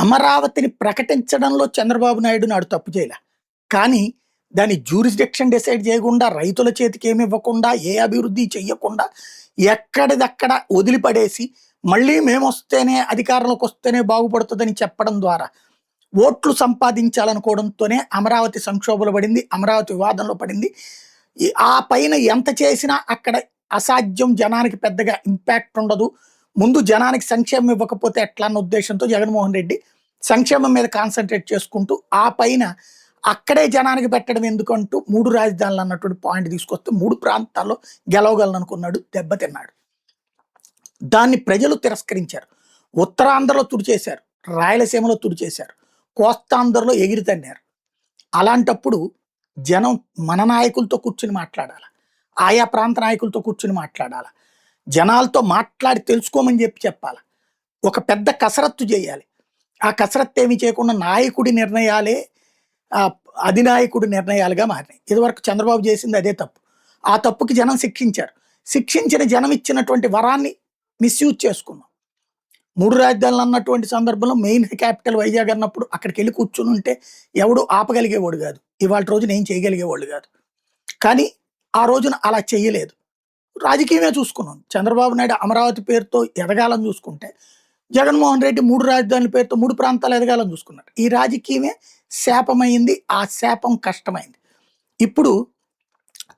అమరావతిని ప్రకటించడంలో చంద్రబాబు నాయుడు నాడు తప్పు చేయలే. కానీ దాని జ్యూరిస్డిక్షన్ డిసైడ్ చేయకుండా, రైతుల చేతికి ఏమి ఇవ్వకుండా, ఏ అభివృద్ధి చెయ్యకుండా, ఎక్కడిదక్కడ వదిలిపడేసి, మళ్ళీ మేమొస్తేనే అధికారంలోకి వస్తేనే బాగుపడుతుందని చెప్పడం ద్వారా ఓట్లు సంపాదించాలనుకోవడంతోనే అమరావతి సంక్షోభంలో పడింది. అమరావతి వివాదంలో పడింది. ఆ పైన ఎంత చేసినా అక్కడ అసాధ్యం, జనానికి పెద్దగా ఇంపాక్ట్ ఉండదు. ముందు జనానికి సంక్షేమం ఇవ్వకపోతే ఎట్లా అన్న ఉద్దేశంతో జగన్మోహన్ రెడ్డి సంక్షేమం మీద కాన్సన్ట్రేట్ చేసుకుంటూ, ఆ పైన అక్కడే జనానికి పెట్టడం ఎందుకంటూ 3 రాజధానులు అన్నటువంటి పాయింట్ తీసుకొస్తే 3 ప్రాంతాల్లో గెలవగలను అనుకున్నాడు, దెబ్బతిన్నాడు. దాన్ని ప్రజలు తిరస్కరించారు. ఉత్తరాంధ్రలో తుడిచేశారు, రాయలసీమలో తుడిచేశారు, కోస్తాంధ్రలో ఎగిరితన్నారు. అలాంటప్పుడు జనం మన నాయకులతో కూర్చుని మాట్లాడాలి, ఆయా ప్రాంత నాయకులతో కూర్చుని మాట్లాడాలి, జనాలతో మాట్లాడి తెలుసుకోమని చెప్పాలి. ఒక పెద్ద కసరత్తు చేయాలి. ఆ కసరత్తు ఏమి చేయకుండా నాయకుడి నిర్ణయాలే అధినాయకుడి నిర్ణయాలుగా మారినాయి. ఇదివరకు చంద్రబాబు చేసింది అదే తప్పు. ఆ తప్పుకి జనం శిక్షించారు. శిక్షించిన జనం ఇచ్చినటువంటి వరాన్ని మిస్యూజ్ చేసుకున్నాం. 3 రాజధానులు అన్నటువంటి సందర్భంలో మెయిన్ క్యాపిటల్ వైజాగ్ అన్నప్పుడు అక్కడికి వెళ్ళి కూర్చుని ఉంటే ఎవడు ఆపగలిగేవాడు కాదు. ఇవాళ రోజున ఏం చేయగలిగేవాళ్ళు కాదు. కానీ ఆ రోజున అలా చెయ్యలేదు. రాజకీయమే చూసుకున్నాం. చంద్రబాబు నాయుడు అమరావతి పేరుతో ఎదగాలని చూసుకుంటే, జగన్మోహన్ రెడ్డి 3 రాజధానుల పేరుతో 3 ప్రాంతాలు ఎదగాలని చూసుకున్నారు. ఈ రాజకీయమే శాపమైంది. ఆ శాపం కష్టమైంది. ఇప్పుడు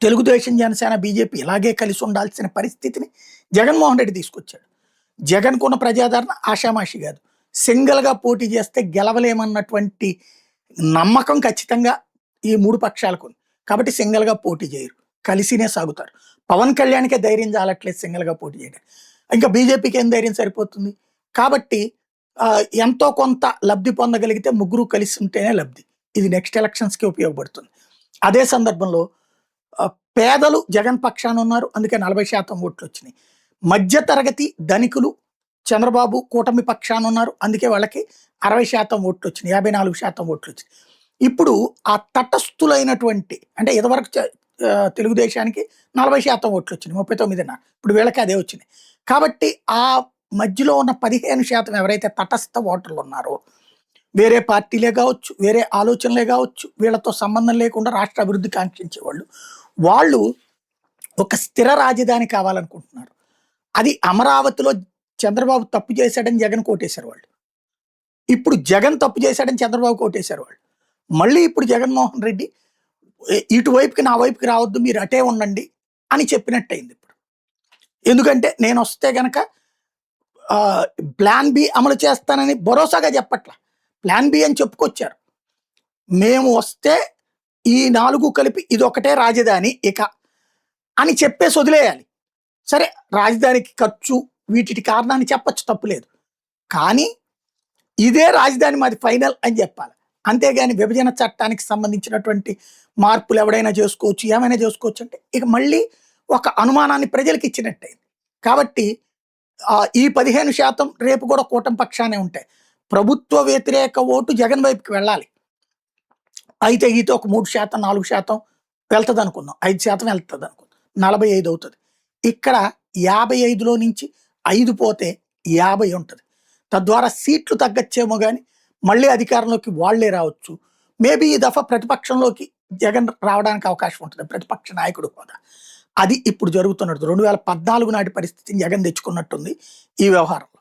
తెలుగుదేశం, జనసేన, బీజేపీ ఇలాగే కలిసి ఉండాల్సిన పరిస్థితిని జగన్మోహన్ రెడ్డి తీసుకొచ్చాడు. జగన్కున్న ప్రజాదరణ ఆషామాషి కాదు. సింగిల్గా పోటీ చేస్తే గెలవలేమన్నటువంటి నమ్మకం ఖచ్చితంగా ఈ 3 పక్షాలకు ఉంది. కాబట్టి సింగిల్గా పోటీ చేయరు, కలిసినే సాగుతారు. పవన్ కళ్యాణ్కే ధైర్యం చాలట్లేదు సింగిల్గా పోటీ చేయడం. ఇంకా బీజేపీకి ఏం ధైర్యం సరిపోతుంది? కాబట్టి ఎంతో కొంత లబ్ధి పొందగలిగితే ముగ్గురు కలిసి ఉంటేనే లబ్ధి. ఇది నెక్స్ట్ ఎలక్షన్స్కి ఉపయోగపడుతుంది. అదే సందర్భంలో పేదలు జగన్ పక్షాన ఉన్నారు, అందుకే 40% ఓట్లు వచ్చినాయి. మధ్యతరగతి ధనికులు చంద్రబాబు కూటమి పక్షాన ఉన్నారు, అందుకే వాళ్ళకి 60% ఓట్లు వచ్చినాయి, 54% ఓట్లు వచ్చినాయి. ఇప్పుడు ఆ తటస్థులైనటువంటి, అంటే ఇదివరకు తెలుగుదేశానికి 40% ఓట్లు వచ్చినాయి, 39.5. ఇప్పుడు వీళ్ళకి అదే వచ్చినాయి. కాబట్టి ఆ మధ్యలో ఉన్న 15% ఎవరైతే తటస్థ ఓటర్లు ఉన్నారో, వేరే పార్టీలే కావచ్చు, వేరే ఆలోచనలే కావచ్చు, వీళ్ళతో సంబంధం లేకుండా రాష్ట్ర అభివృద్ధి కాంక్షించేవాళ్ళు, వాళ్ళు ఒక స్థిర రాజధాని కావాలనుకుంటున్నారు. అది అమరావతిలో చంద్రబాబు తప్పు చేశాడని జగన్ కోటేశారు వాళ్ళు. ఇప్పుడు జగన్ తప్పు చేశాడని చంద్రబాబు కోటేశారు వాళ్ళు. మళ్ళీ ఇప్పుడు జగన్మోహన్ రెడ్డి ఇటువైపుకి నా వైపుకి రావద్దు, మీరు అటే ఉండండి అని చెప్పినట్టయింది ఇప్పుడు. ఎందుకంటే నేను వస్తే గనక ప్లాన్ బి అమలు చేస్తానని భరోసాగా చెప్పట్ల, ప్లాన్ బి అని చెప్పుకొచ్చారు. మేము వస్తే ఈ 4 కలిపి ఇది ఒకటే రాజధాని ఇక అని చెప్పేసి వదిలేయాలి. సరే, రాజధానికి ఖర్చు వీటి కారణాన్ని చెప్పచ్చు, తప్పులేదు. కానీ ఇదే రాజధాని మాది ఫైనల్ అని చెప్పాలి. అంతేగాని విభజన చట్టానికి సంబంధించినటువంటి మార్పులు ఎవడైనా చేసుకోవచ్చు, ఏమైనా చేసుకోవచ్చు అంటే ఇక మళ్ళీ ఒక అనుమానాన్ని ప్రజలకు ఇచ్చినట్టయింది. కాబట్టి ఈ 15% రేపు కూడా కూటమి పక్షానే ఉంటాయి. ప్రభుత్వ వ్యతిరేక ఓటు జగన్ వైపుకి వెళ్ళాలి. అయితే ఈతో ఒక 3%, 4% వెళ్తుంది అనుకుందాం, 5% వెళ్తుంది అనుకుందాం, 45 అవుతుంది. ఇక్కడ 55లో నుంచి 5 పోతే 50 ఉంటుంది. తద్వారా సీట్లు తగ్గచ్చేమో కానీ మళ్ళీ అధికారంలోకి వాళ్లే రావచ్చు. మేబీ ఈ దఫా ప్రతిపక్షంలోకి జగన్ రావడానికి అవకాశం ఉంటుంది, ప్రతిపక్ష నాయకుడు కూడా. అది ఇప్పుడు జరుగుతున్నట్టు 2014 నాటి పరిస్థితిని జగన్ తెచ్చుకున్నట్టుంది ఈ వ్యవహారంలో.